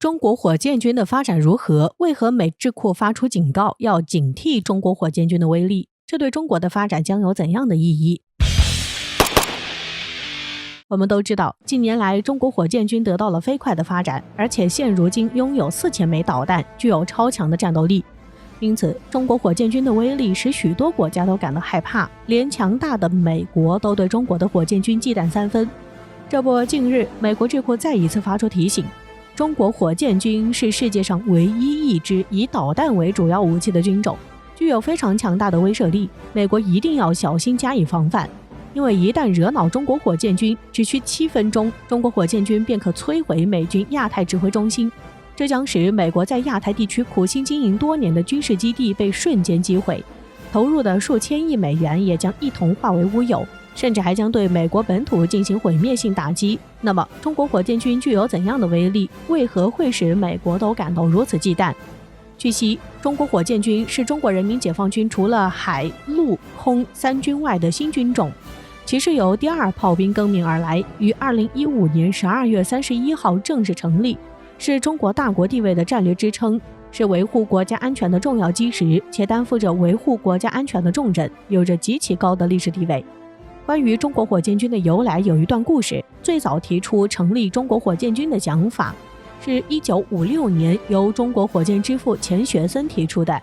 中国火箭军的发展如何？为何美智库发出警告，要警惕中国火箭军的威力？这对中国的发展将有怎样的意义？我们都知道，近年来中国火箭军得到了飞快的发展，而且现如今拥有4000枚导弹，具有超强的战斗力。因此，中国火箭军的威力使许多国家都感到害怕，连强大的美国都对中国的火箭军忌惮3分。这不，近日美国智库再一次发出提醒，中国火箭军是世界上唯一一支以导弹为主要武器的军种，具有非常强大的威慑力，美国一定要小心加以防范。因为一旦惹恼中国火箭军，只需7分钟，中国火箭军便可摧毁美军亚太指挥中心，这将使美国在亚太地区苦心经营多年的军事基地被瞬间击毁，投入的数千亿美元也将一同化为乌有，甚至还将对美国本土进行毁灭性打击。那么，中国火箭军具有怎样的威力？为何会使美国都感到如此忌惮？据悉，中国火箭军是中国人民解放军除了海、陆、空3军外的新军种，其是由第2炮兵更名而来，于2015年12月31号正式成立，是中国大国地位的战略支撑，是维护国家安全的重要基石，且担负着维护国家安全的重任，有着极其高的历史地位。关于中国火箭军的由来有一段故事，最早提出成立中国火箭军的想法是1956年由中国火箭之父钱学森提出的。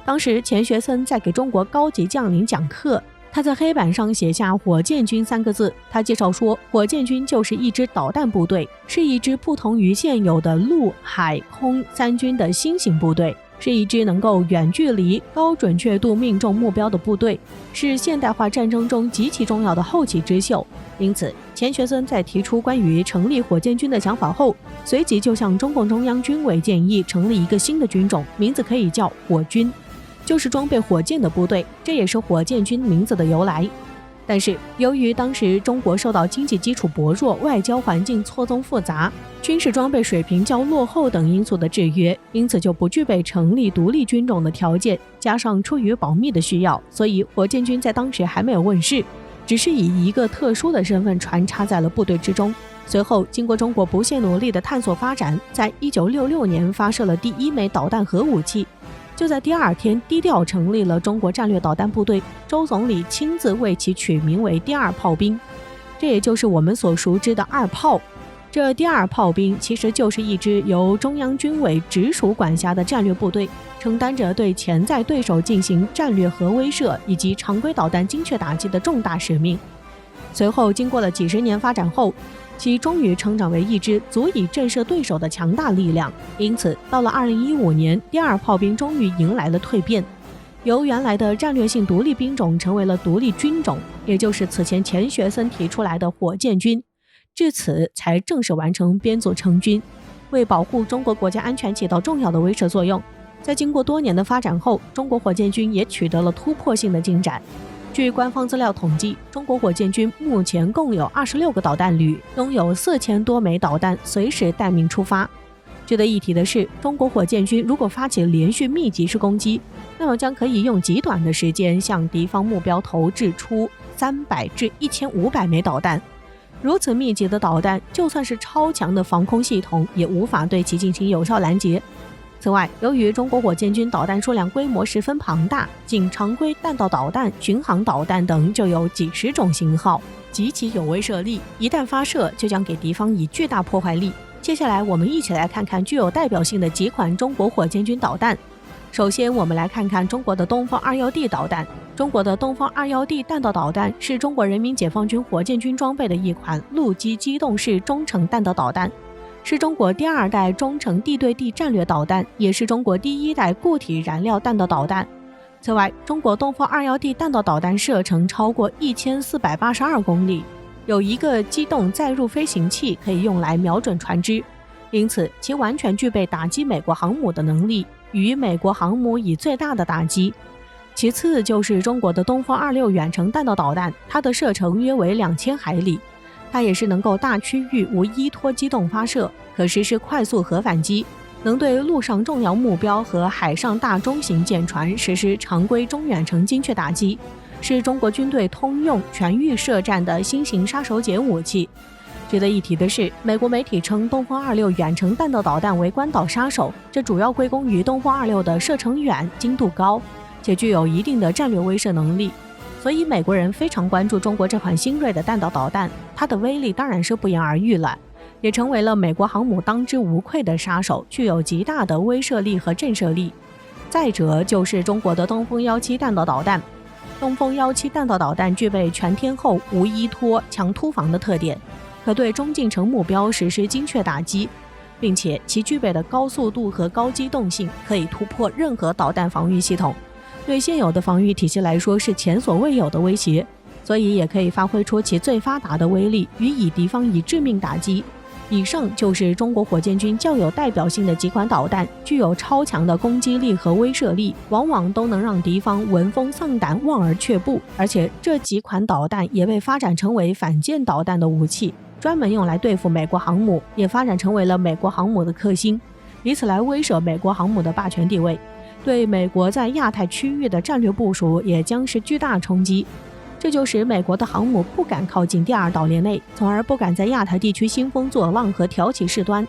当时钱学森在给中国高级将领讲课，他在黑板上写下火箭军3个字。他介绍说，火箭军就是一支导弹部队，是一支不同于现有的陆海空3军的新型部队，是一支能够远距离高准确度命中目标的部队，是现代化战争中极其重要的后起之秀。因此，钱学森在提出关于成立火箭军的想法后，随即就向中共中央军委建议成立一个新的军种，名字可以叫火军，就是装备火箭的部队，这也是火箭军名字的由来。但是由于当时中国受到经济基础薄弱、外交环境错综复杂、军事装备水平较落后等因素的制约，因此就不具备成立独立军种的条件，加上出于保密的需要，所以火箭军在当时还没有问世，只是以一个特殊的身份穿插在了部队之中。随后经过中国不懈努力的探索发展，在1966年发射了第1枚导弹核武器，就在第2天低调成立了中国战略导弹部队，周总理亲自为其取名为第2炮兵，这也就是我们所熟知的2炮。这第2炮兵其实就是一支由中央军委直属管辖的战略部队，承担着对潜在对手进行战略核威慑以及常规导弹精确打击的重大使命。随后经过了几十年发展后，其终于成长为一支足以震慑对手的强大力量。因此到了2015年，第2炮兵终于迎来了蜕变，由原来的战略性独立兵种成为了独立军种，也就是此前钱学森提出来的火箭军，至此才正式完成编组成军，为保护中国国家安全起到重要的威慑作用。在经过多年的发展后，中国火箭军也取得了突破性的进展。据官方资料统计，中国火箭军目前共有26个导弹旅，拥有4000多枚导弹，随时待命出发。值得一提的是，中国火箭军如果发起连续密集式攻击，那么将可以用极短的时间向敌方目标投掷出300至1500枚导弹。如此密集的导弹，就算是超强的防空系统也无法对其进行有效拦截。此外，由于中国火箭军导弹数量规模十分庞大，仅常规弹道导弹、巡航导弹等就有几十种型号，极其有威慑力，一旦发射就将给敌方以巨大破坏力。接下来我们一起来看看具有代表性的几款中国火箭军导弹。首先我们来看看中国的东风 21D 导弹。中国的东风 21D 弹道导弹是中国人民解放军火箭军装备的一款陆基机动式中程弹道导弹，是中国第2代中程地对地战略导弹，也是中国第1代固体燃料弹道导弹。此外，中国东风 21D 弹道导弹射程超过1482公里，有一个机动载入飞行器可以用来瞄准船只，因此其完全具备打击美国航母的能力，与美国航母以最大的打击。其次就是中国的东风26远程弹道导弹，它的射程约为2000海里，它也是能够大区域无依托机动发射，可实施快速核反击，能对陆上重要目标和海上大中型舰船实施常规中远程精确打击，是中国军队通用全域射战的新型杀手锏武器。值得一提的是，美国媒体称东风26远程弹道导弹为关岛杀手，这主要归功于东风26的射程远、精度高，且具有一定的战略威慑能力。所以美国人非常关注中国这款新锐的弹道导弹，它的威力当然是不言而喻了，也成为了美国航母当之无愧的杀手，具有极大的威慑力和震慑力。再者就是中国的东风17弹道导弹，东风17弹道导弹具备全天候、无依托、强突防的特点，可对中近程目标实施精确打击，并且其具备的高速度和高机动性可以突破任何导弹防御系统，对现有的防御体系来说是前所未有的威胁，所以也可以发挥出其最发达的威力，予以敌方以致命打击。以上就是中国火箭军较有代表性的几款导弹，具有超强的攻击力和威慑力，往往都能让敌方闻风丧胆、望而却步。而且这几款导弹也被发展成为反舰导弹的武器，专门用来对付美国航母，也发展成为了美国航母的克星，以此来威慑美国航母的霸权地位，对美国在亚太区域的战略部署也将是巨大冲击。这就使美国的航母不敢靠近第二岛链内，从而不敢在亚太地区兴风作浪和挑起事端。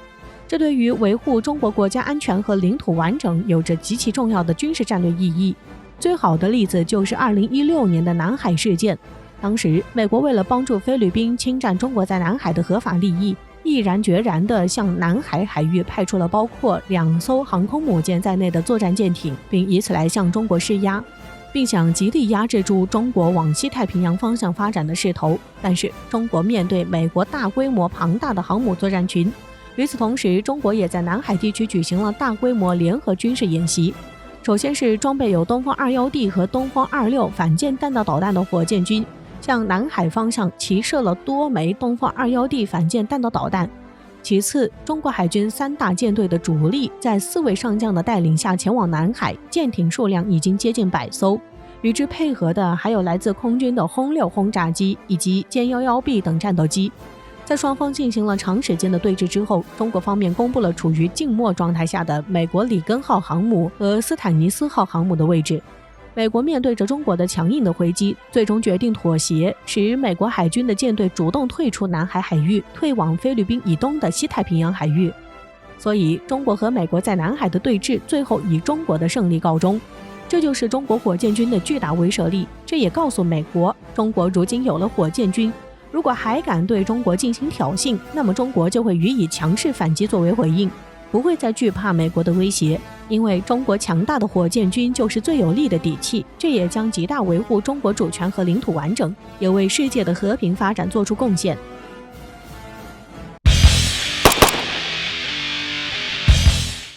这对于维护中国国家安全和领土完整有着极其重要的军事战略意义。最好的例子就是2016年的南海事件，当时美国为了帮助菲律宾侵占中国在南海的合法利益，毅然决然地向南海海域派出了包括2艘航空母舰在内的作战舰艇，并以此来向中国施压，并想极力压制住中国往西太平洋方向发展的势头。但是中国面对美国大规模庞大的航母作战群，与此同时中国也在南海地区举行了大规模联合军事演习。首先是装备有东风 21D 和东风26反舰弹道导弹的火箭军向南海方向齐射了多枚东风 21D 反舰弹道导弹。其次，中国海军3大舰队的主力在4位上将的带领下前往南海，舰艇数量已经接近100艘，与之配合的还有来自空军的轰6轰炸机以及歼 11B 等战斗机。在双方进行了长时间的对峙之后，中国方面公布了处于静默状态下的美国里根号航母和斯坦尼斯号航母的位置。美国面对着中国的强硬的回击，最终决定妥协，使美国海军的舰队主动退出南海海域，退往菲律宾以东的西太平洋海域。所以中国和美国在南海的对峙最后以中国的胜利告终。这就是中国火箭军的巨大威慑力，这也告诉美国，中国如今有了火箭军，如果还敢对中国进行挑衅，那么中国就会予以强势反击作为回应，不会再惧怕美国的威胁。因为中国强大的火箭军就是最有力的底气，这也将极大维护中国主权和领土完整，也为世界的和平发展做出贡献。